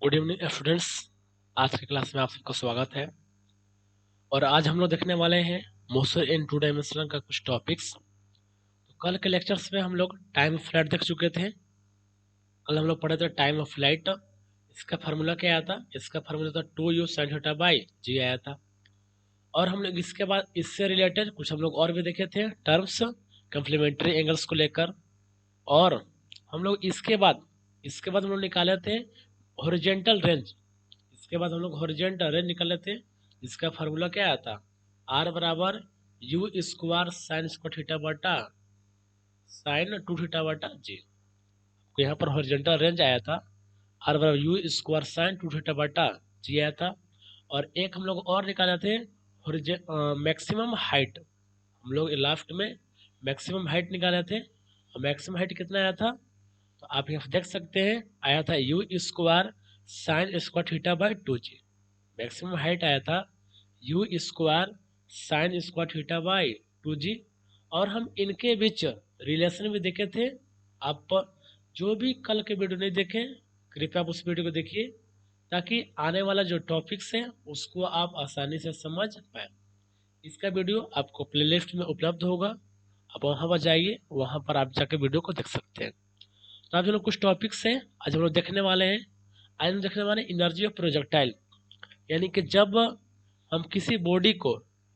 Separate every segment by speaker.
Speaker 1: Good evening students. आज की class में आप सबका स्वागत है। और आज हम लोग देखने वाले हैं मोशन इन टू डायमेंशन का कुछ टॉपिक्स। तो कल के लेक्चर्स में हम लोग टाइम ऑफ फ्लाइट देख चुके थे। कल हम लोग पढ़े थे टाइम ऑफ फ्लाइट। इसका फार्मूला क्या आया था? इसका फार्मूला था 2u sin थीटा बाई जी आया था। और हम लोग इसके बाद इससे रिलेटेड कुछ हम लोग और भी देखे थे टर्म्स कम्प्लीमेंट्री एंगल्स को लेकर। और हम लोग इसके बाद हम लोग निकाले थे हॉरिजेंटल रेंज। इसके बाद हम लोग हॉरिजेंटल रेंज निकाले थे। इसका फार्मूला क्या आया था? आर बराबर you square sine square theta बटा साइन 2 थीटा बटा जी। तो यहाँ पर हॉरिजेंटल रेंज आया था आर बराबर यू स्क्वायर साइन 2 थीटा बटा जी आया था। और एक हम लोग और निकाले थे मैक्सिमम हाइट। हम लोग लास्ट में मैक्सिमम हाइट निकाले थे। और मैक्सिमम हाइट कितना आया था? तो आप यहाँ देख सकते हैं, आया था you square sine square theta by 2g। Maximum height आया था you square sine square theta by 2g। और हम इनके बीच रिलेशन भी देखे थे। आप जो भी कल के वीडियो नहीं देखें, कृपया आप उस वीडियो को देखिए, ताकि आने वाला जो टॉपिक्स है उसको आप आसानी से समझ पाए। इसका वीडियो आपको प्लेलिस्ट में उपलब्ध होगा, आप वहाँ पर जाइए, वहाँ पर आप जाके वीडियो को देख सकते हैं। तो आज हम लोग कुछ टॉपिक्स हैं आज हम लोग देखने वाले हैं। आज हम देखने वाले एनर्जी ऑफ प्रोजेक्टाइल, यानी कि जब हम किसी बॉडी को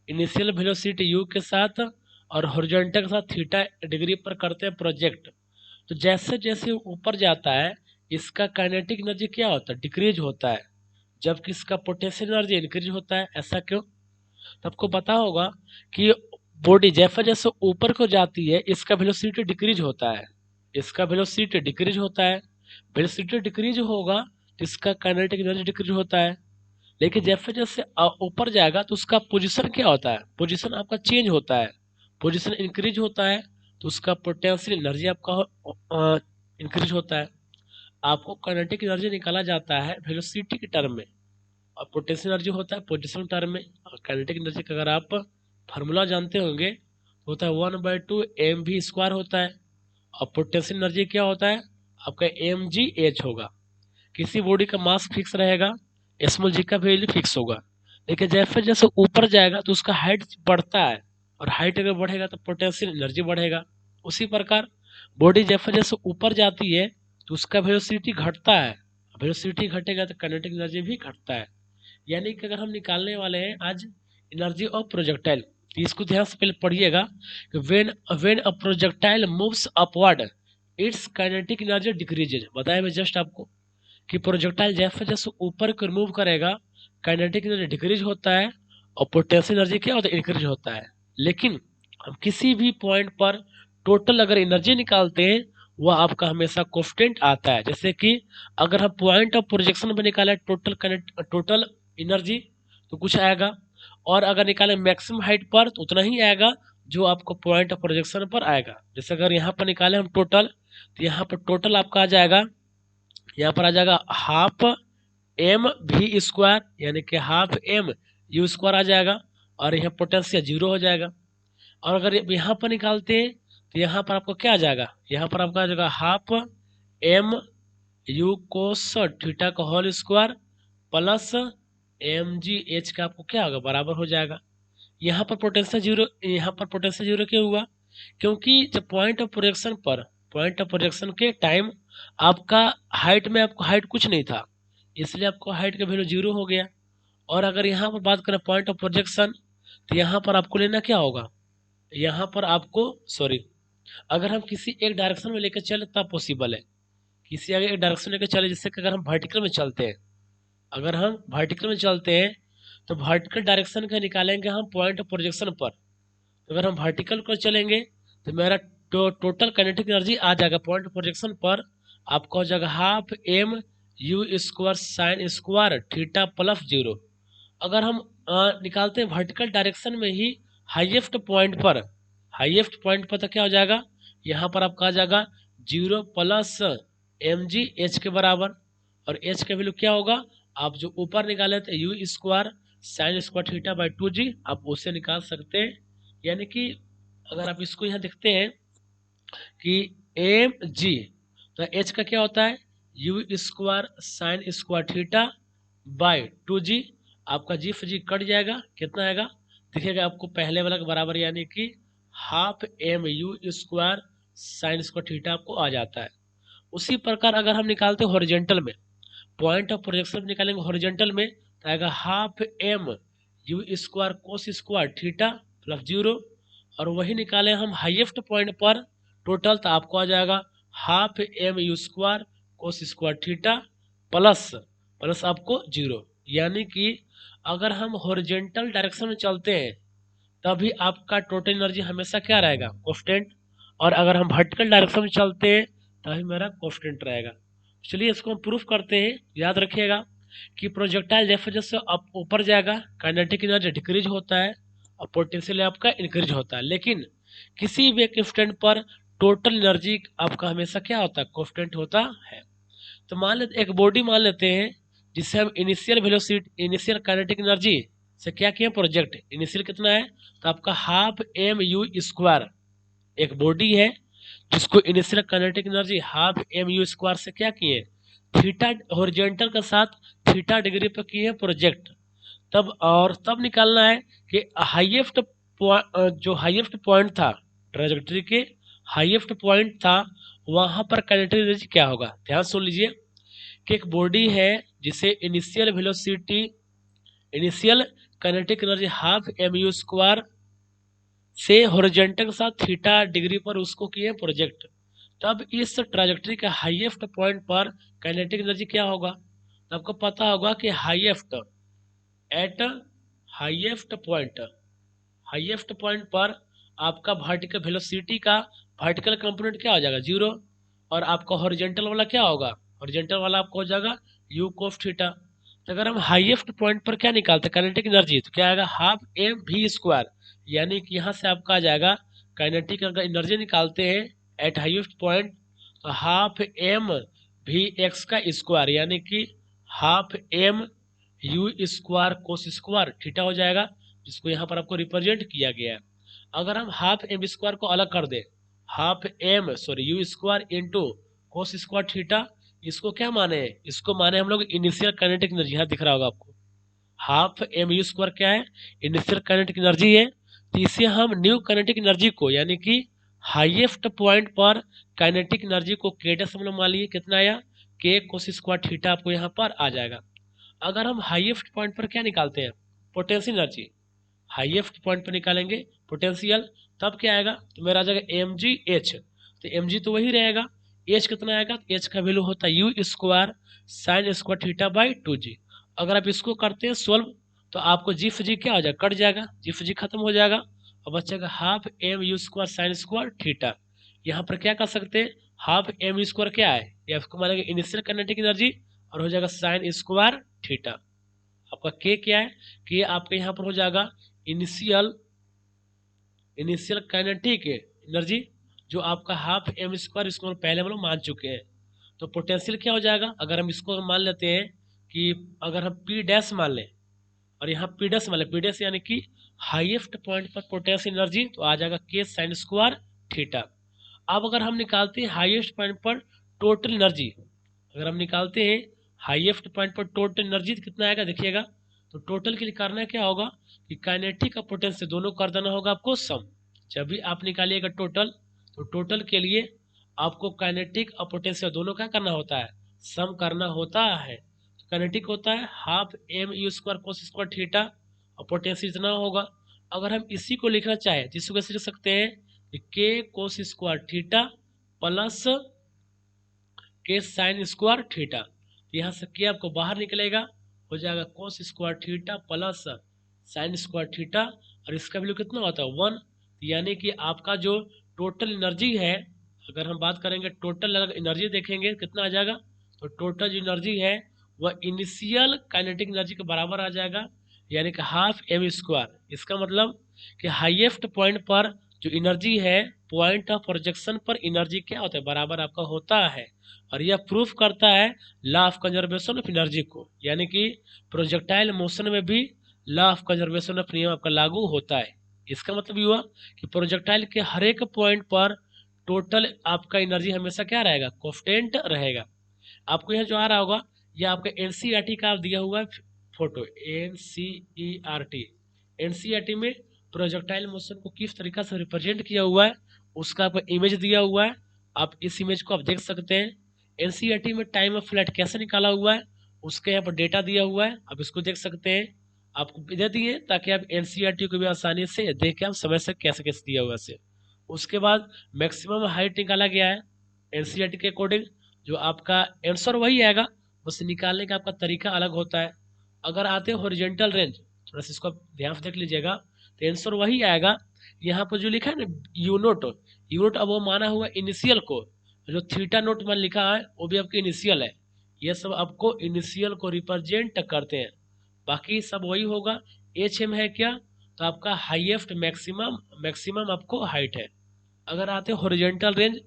Speaker 1: इनिशियल वेलोसिटी यू के साथ और हॉरिजॉन्टल के साथ थीटा डिग्री पर करते हैं प्रोजेक्ट, तो जैसे जैसे ऊपर जाता है इसका काइनेटिक एनर्जी क्या होता है? डिक्रीज होता है, जबकि इसका पोटेंशियल एनर्जी इंक्रीज होता है। ऐसा क्यों? तो आपको पता होगा कि बॉडी जैसे जैसे ऊपर को जाती है इसका वेलोसिटी डिक्रीज होता है। इसका वेलोसिटी डिक्रीज होता है, वेलोसिटी डिक्रीज होगा तो इसका काइनेटिक एनर्जी डिक्रीज होता है। लेकिन जैसे जैसे ऊपर जाएगा तो उसका पोजीशन क्या होता है? पोजीशन आपका चेंज होता है। पोजीशन इंक्रीज होता है तो उसका पोटेंशियल एनर्जी आपका इंक्रीज होता है। आपको काइनेटिक एनर्जी निकाला जाता है वेलोसिटी के टर्म में, और पोटेंशियल एनर्जी होता है पोजीशन टर्म में। और काइनेटिक एनर्जी का अगर आप फार्मूला जानते होंगे तो होता है 1/2 mv² होता है। और पोटेंशियल एनर्जी क्या होता है? आपका mgh होगा। किसी बॉडी का मास फिक्स रहेगा, स्मॉल जी का वैल्यू फिक्स होगा, लेकिन जैसे जैसे ऊपर जाएगा तो उसका हाइट बढ़ता है, और हाइट अगर बढ़ेगा तो पोटेंशियल एनर्जी बढ़ेगा। उसी प्रकार बॉडी जैसे जैसे ऊपर जाती है तो उसका वेलोसिटी घटता है, वेलोसिटी घटेगा तो काइनेटिक एनर्जी भी घटता है। यानी कि अगर हम निकालने वाले हैं आज एनर्जी ऑफ प्रोजेक्टाइल, तो इसको ध्यान से पहले पढ़िएगा कि when a projectile moves upward it's kinetic energy decreases. बताया मैं जस्ट आपको कि प्रोजेक्टाइल जैसे जैसे ऊपर को मूव करेगा काइनेटिक एनर्जी डिक्रीज होता है, और पोटेंशियल एनर्जी क्या होता है? इंक्रीज होता है। लेकिन हम किसी भी पॉइंट पर टोटल अगर एनर्जी निकालते हैं वह आपका हमेशा कांस्टेंट आता है। जैसे कि अगर हम पॉइंट ऑफ प्रोजेक्शन पर निकालें टोटल एनर्जी तो कुछ आएगा, और अगर निकालें मैक्सिमम हाइट पर तो उतना ही आएगा जो आपको पॉइंट ऑफ प्रोजेक्शन पर आएगा। जैसे अगर यहाँ पर निकालें हम टोटल, तो यहाँ पर टोटल आपका आ जाएगा, यहाँ पर आ जाएगा हाफ एम वी स्क्वायर, यानी कि हाफ एम यू स्क्वायर आ जाएगा, और यहाँ पोटेंशियल 0 हो जाएगा। और अगर यहाँ पर निकालते हैं तो यहाँ पर आपको क्या आ जाएगा? यहाँ पर आपका आ जाएगा half M u cos theta का whole square plus m g h का आपको क्या होगा? बराबर हो जाएगा। यहाँ पर पोटेंशियल 0, यहाँ पर पोटेंशियल 0 क्यों हुआ? क्योंकि जब पॉइंट ऑफ प्रोजेक्शन के टाइम आपका हाइट में आपको हाइट कुछ नहीं था, इसलिए आपको हाइट का वैल्यू 0 हो गया। और अगर यहाँ पर बात करें पॉइंट ऑफ प्रोजेक्शन, तो यहाँ पर आपको लेना क्या होगा? यहाँ पर आपको अगर हम किसी एक डायरेक्शन में लेकर चले तब पॉसिबल है। किसी अगर एक डायरेक्शन लेकर चले, जैसे कि अगर हम वर्टिकल में चलते हैं, अगर हम वर्टिकल में चलते हैं तो वर्टिकल डायरेक्शन का निकालेंगे हम पॉइंट ऑफ प्रोजेक्शन पर। तो अगर हम वर्टिकल पर चलेंगे तो मेरा टोटल काइनेटिक एनर्जी आ जाएगा पॉइंट ऑफ प्रोजेक्शन पर, आपका हो जाएगा half M U square sine square theta plus 0। अगर हम निकालते हैं वर्टिकल डायरेक्शन में ही हाईएस्ट पॉइंट पर तो क्या हो जाएगा? यहाँ पर आपका आ जाएगा 0 प्लस एम जी एच के बराबर। और एच का वैल्यू क्या होगा? आप जो ऊपर निकाले थे you square sine square theta by 2g, आप उससे निकाल सकते हैं। यानी कि अगर आप इसको यहाँ देखते हैं कि एम जी, तो एच का क्या होता है? You square sine square theta by 2g। आपका जी जी कट जाएगा, कितना आएगा देखिएगा आपको पहले वाला के बराबर, यानी कि half M U square sine square theta आपको आ जाता है। उसी प्रकार अगर हम निकालते हैं हॉरिजेंटल में, पॉइंट ऑफ प्रोजेक्शन निकालेंगे हॉरिजेंटल में, तो आएगा half M U square cos square theta plus 0। और वही निकालें हम हाईएस्ट पॉइंट पर टोटल, तो आपको आ जाएगा half M U square cos square theta plus plus आपको 0। यानी कि अगर हम हॉरिजेंटल डायरेक्शन में चलते हैं तभी आपका टोटल एनर्जी हमेशा क्या रहेगा, कांस्टेंट। और अगर हम वर्टिकल डायरेक्शन में चलते हैं तभी मेरा कांस्टेंट रहेगा। चलिए इसको हम प्रूफ करते हैं। याद रखिएगा कि प्रोजेक्टाइल जैसे जैसे आप ऊपर जाएगा काइनेटिक एनर्जी डिक्रीज होता है और पोटेंशियल आपका इंक्रीज होता है, लेकिन किसी भी एक इंस्टेंट पर टोटल एनर्जी आपका हमेशा क्या होता है, कांस्टेंट होता है। तो मान लेते एक बॉडी मान लेते हैं जिससे हम initial velocity initial kinetic energy से क्या किया, प्रोजेक्ट इनिशियल कितना है, तो आपका हाफ एम यू स्क्वायर एक बॉडी है जिसको initial kinetic energy half M U square से क्या किए, थीटा हॉरिजॉन्टल के साथ थीटा डिग्री पर किए प्रोजेक्ट। तब निकालना है कि हाईएस्ट जो हाईएस्ट पॉइंट था ट्रैजेक्टरी के, हाईएस्ट पॉइंट था वहां पर काइनेटिक एनर्जी क्या होगा। ध्यान सुन लीजिए कि एक बॉडी है जिसे initial velocity initial kinetic energy half M U square से हॉरिजॉन्टल के साथ थीटा डिग्री पर उसको किए प्रोजेक्ट। तब इस ट्रैजेक्टरी के हाईएस्ट पॉइंट पर काइनेटिक एनर्जी क्या होगा, तो आपको पता होगा कि हाईएस्ट एट हाईएस्ट पॉइंट पर आपका वर्टिकल वेलोसिटी का वर्टिकल कंपोनेंट क्या हो जाएगा, 0। और आपका हॉरिजॉन्टल वाला क्या होगा, हॉरिजॉन्टल वाला आपको हो जाएगा यू कोस थीटा। तो अगर हम हाईएस्ट पॉइंट पर क्या निकालते हैं काइनेटिक एनर्जी, तो क्या आएगा हाफ एम भी स्क्वायर। यानी कि यहाँ से आपका आ जाएगा काइनेटिक अगर एनर्जी निकालते हैं एट हाईएस्ट पॉइंट, तो हाफ एम भी एक्स का स्क्वायर, यानी कि half M U square cos square theta हो जाएगा, जिसको यहाँ पर आपको रिप्रेजेंट किया गया है। अगर हम हाफ एम स्क्वायर को अलग कर दें, half am sorry you square into cos square theta, इसको क्या माने, इसको माने हम लोग इनिशियल काइनेटिक एनर्जी। यहाँ दिख रहा होगा आपको हाफ एम यू स्क्वायर क्या है, इनिशियल काइनेटिक एनर्जी है। तो इसे हम न्यू काइनेटिक एनर्जी को, यानी कि हाईएस्ट पॉइंट पर काइनेटिक एनर्जी को के डेस हम लोग मान लिए कितना आया, के कोस स्क्वायर थीटा आपको यहाँ पर आ जाएगा। अगर हम हाईएस्ट पॉइंट पर क्या निकालते हैं, पोटेंशियल एनर्जी, हाईएस्ट पॉइंट पर निकालेंगे पोटेंशियल, तब क्या आएगा, तो मेरा आ जाएगा एम जी एच। तो एम जी तो वही रहेगा, एच कितना आएगा, एच का वैल्यू होता है you square sine square theta by 2g। अगर आप इसको करते हैं सोल्व, तो आपको जी जी क्या हो जाएगा, कट जाएगा, जी जी खत्म हो जाएगा और बचेगा half M U square sine square theta. यहाँ पर क्या कर सकते हैं, हाफ एम यू स्क्वायर क्या है, ये आपको मानेंगे इनिशियल काइनेटिक एनर्जी और हो जाएगा साइन स्क्वायर थीटा। आपका के क्या है, कि आपके यहाँ पर हो जाएगा इनिशियल इनिशियल काइनेटिक एनर्जी जो आपका हाफ एम स्क्वायर, इसको हम पहले हम लोग मान चुके हैं। तो पोटेंशियल क्या हो जाएगा, अगर हम इसको मान लेते हैं कि अगर हम पी डैश मान लें और यहाँ पी डैश मान लें, पी डैश यानी कि हाईएस्ट पॉइंट पर पोटेंशियल एनर्जी, तो आ जाएगा के साइन स्क्वायर थीटा। अब अगर हम निकालते हैं हाईएस्ट पॉइंट पर टोटल एनर्जी, अगर हम निकालते हैं हाईएस्ट पॉइंट पर टोटल एनर्जी तो कितना आएगा देखिएगा। तो टोटल के लिए करना क्या होगा कि काइनेटिक और पोटेंशियल दोनों कर देना होगा आपको सम। जब भी आप निकालिएगा टोटल, तो टोटल के लिए आपको काइनेटिक और पोटेंशियल दोनों का करना होता है, सम करना होता है। तो काइनेटिक होता है half M U square cos square theta और पोटेंशियल इतना होगा। अगर हम इसी को लिखना चाहें तो इसको कैसे लिख सकते हैं, के कोस स्क्वायर थीटा प्लस के साइन स्क्वायर थीटा। यहाँ से के आपको बाहर निकलेगा, हो जाएगा कोस square theta plus sign square theta, और इसका वैल्यू कितना होता है 1। यानी कि आपका जो टोटल एनर्जी है, अगर हम बात करेंगे टोटल अगर एनर्जी देखेंगे कितना आ जाएगा, तो टोटल जो एनर्जी है वह इनिशियल काइनेटिक एनर्जी के बराबर आ जाएगा, यानी कि हाफ एम स्क्वायर। इसका मतलब कि हाईएस्ट पॉइंट पर जो एनर्जी है, पॉइंट ऑफ प्रोजेक्शन पर एनर्जी क्या होता है, बराबर आपका होता है। और यह प्रूफ करता है law of conservation of energy को, यानी कि प्रोजेक्टाइल मोशन में भी लॉ ऑफ कंजर्वेशन ऑफ नियम आपका लागू होता है। इसका मतलब ये हुआ कि प्रोजेक्टाइल के हर एक पॉइंट पर टोटल आपका एनर्जी हमेशा क्या रहेगा, कांस्टेंट रहेगा। आपको यहाँ जो आ रहा होगा ये आपका एनसीईआरटी का दिया हुआ है फोटो, एनसीईआरटी। एनसीईआरटी में प्रोजेक्टाइल मोशन को किस तरीका से रिप्रेजेंट किया हुआ है उसका आपको इमेज दिया हुआ है। आप इस इमेज को आप देख सकते हैं। एनसीईआरटी में टाइम ऑफ फ्लाइट कैसे निकाला हुआ है उसके यहाँ पर डेटा दिया हुआ है, आप इसको देख सकते हैं। आपको दे दिए ताकि आप एनसीईआरटी को भी आसानी से देख के आप समझ सकें कैसे कैसे दिया हुआ है। उसके बाद मैक्सिमम हाइट निकाला गया है एनसीईआरटी के अकॉर्डिंग। जो आपका आंसर वही आएगा, बस निकालने का आपका तरीका अलग होता है। अगर आते हैं हॉरिजॉन्टल रेंज, थोड़ा सा इसको आप ध्यान से देख लीजिएगा, तो आंसर वही आएगा। यहाँ पर जो लिखा है ना यू नोट, यू नोट अब वो माना हुआ इनिशियल को, जो थीटा नोट में लिखा है वो भी आपके इनिशियल है। ये सब आपको इनिशियल को रिप्रेजेंट करते हैं, बाकी सब वही होगा। एच एम है क्या, तो आपका हाईएस्ट मैक्सिमम, मैक्सिमम आपको हाइट है। अगर आते हैं हॉरिजॉन्टल रेंज,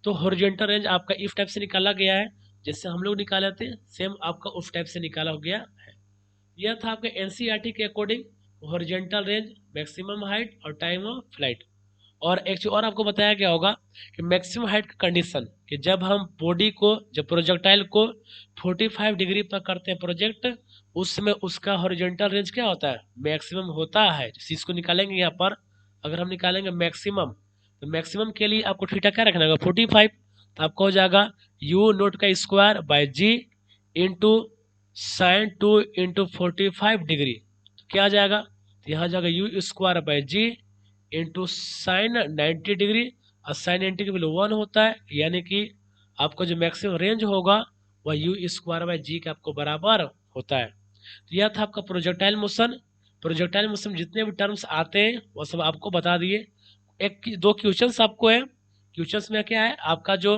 Speaker 1: तो हॉरिजॉन्टल रेंज आपका इस टाइप से निकाला गया है जैसे हम लोग निकाले थे, सेम आपका उस टाइप से निकाला गया है। यह था आपका एनसीईआरटी के according horizontal range, maximum height और टाइम ऑफ फ्लाइट। और एक चीज और आपको बताया गया होगा कि मैक्सिमम हाइट का कंडीशन, कि जब हम बॉडी को, जब प्रोजेक्टाइल को 45 डिग्री पर करते हैं प्रोजेक्ट, उस समय उसका हॉरिजॉन्टल रेंज क्या होता है, मैक्सिमम होता है। जैसे इसको निकालेंगे यहाँ पर, अगर हम निकालेंगे मैक्सिमम, तो मैक्सिमम के लिए आपको थीटा क्या रखना होगा 45, तो आपको हो जाएगा यू नोट का square by G into sine 2 into 45 degree. तो क्या आ जाएगा, तो यहाँ जाएगा U square by G into sine 90 degree, और साइन 90 की वैल्यू 1 होता है, यानी कि आपका जो मैक्सिमम रेंज होगा वह यू स्क्वायर बाय जी के आपको बराबर होता है। तो यह था आपका प्रोजेक्टाइल मोशन। प्रोजेक्टाइल मोशन जितने भी टर्म्स आते हैं वो सब आपको बता दिए। एक दो क्वेश्चंस आपको है, क्वेश्चंस में क्या है आपका जो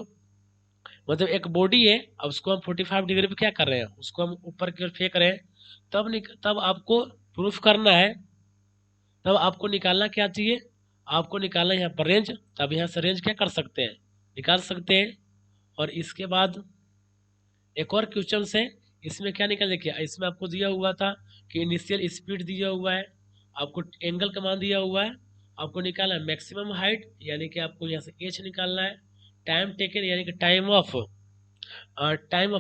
Speaker 1: मतलब एक बॉडी है, अब उसको हम 45 डिग्री पे क्या कर रहे हैं, उसको हम ऊपर की ओर फेंक रहे हैं, तब आपको प्रूफ करना है, तब आपको निकालना क्या चाहिए, आपको निकालना यहाँ पर रेंज। तब यहाँ से रेंज क्या कर सकते हैं, निकाल सकते हैं। और इसके बाद एक और क्वेश्चन है, इसमें क्या निकल, देखिए इसमें आपको दिया हुआ था कि इनिशियल स्पीड दिया हुआ है, आपको एंगल का मान दिया हुआ है, आपको निकालना है मैक्सिमम हाइट, यानी कि आपको यहाँ से एच निकालना है, टाइम टेकन यानी कि टाइम ऑफ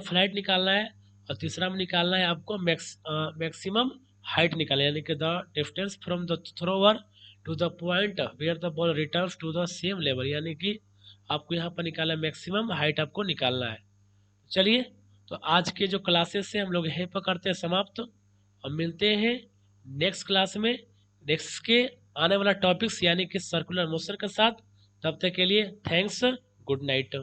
Speaker 1: फ्लाइट निकालना है, और तीसरा में निकालना है आपको मैक्सिमम हाइट निकालना है, यानी कि the distance from the thrower to the point where the ball returns to the same level, यानी कि आपको यहाँ पर निकालना मैक्सिमम हाइट आपको निकालना है। चलिए, तो आज के जो क्लासेस से हम लोग यहीं पर करते हैं समाप्त, और मिलते हैं नेक्स्ट क्लास में नेक्स्ट के आने वाला टॉपिक्स यानी कि सर्कुलर मोशन के साथ। तब तक के लिए थैंक्स, गुड नाइट।